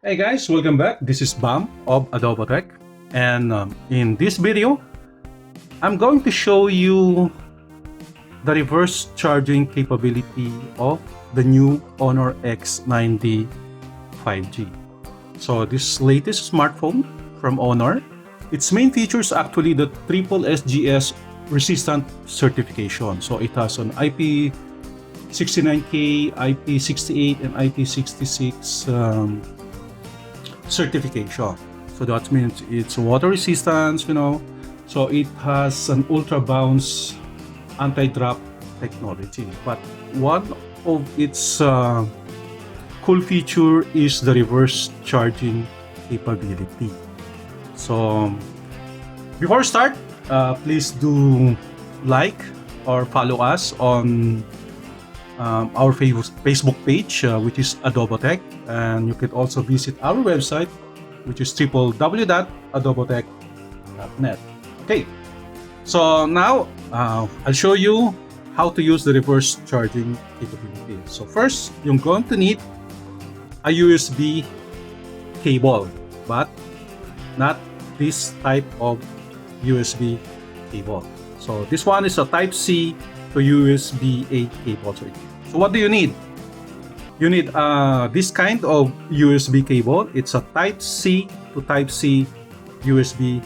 Hey guys, welcome back. This is Bam of Adobotech, and in this video, I'm going to show you the reverse charging capability of the new HONOR X9d 5G. So this latest smartphone from HONOR, its main features actually the triple SGS resistant certification. So it has an IP69K, IP68, and IP66 certification. So that means it's water resistance, So it has an ultra bounce anti-drop technology. But one of its cool feature is the reverse charging capability. So before start, please do like or follow us on our Facebook page, which is Adobotech, and you can also visit our website, which is www.adobotech.net. Okay, so now I'll show you how to use the reverse charging capability. So first, you're going to need a USB cable, but not this type of USB cable. So this one is a Type-C to USB-A cable. So what do you need? You need this kind of USB cable. It's a Type-C to Type-C USB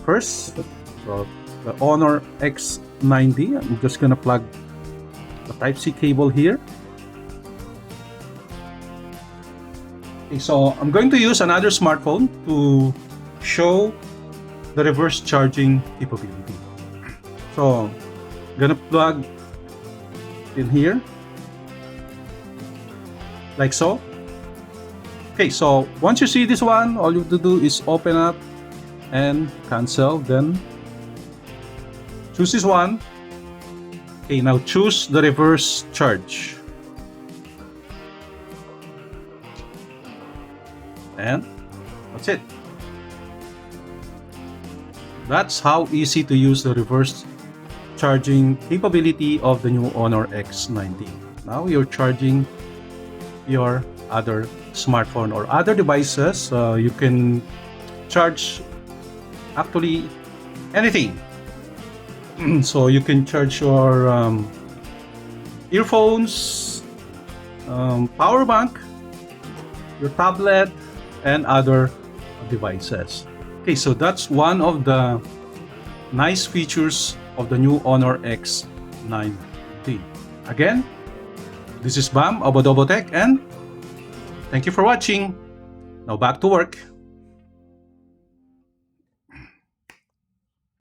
first. So the HONOR X9d, I'm just gonna plug the Type-C cable here. Okay, so I'm going to use another smartphone to show the reverse charging capability. So I'm gonna plug in here like so. Okay, so once you see this one, all you have to do is open up and cancel, then choose this one. Okay, now choose the reverse charge, and that's it. That's how easy to use the reverse charging capability of the new HONOR X9d. Now you're charging your other smartphone or other devices. You can charge actually anything. So you can charge your earphones, power bank, your tablet, and other devices. Okay, so that's one of the nice features of the new HONOR X9d. Again, this is Bam of Adobotech, and thank you for watching. Now back to work.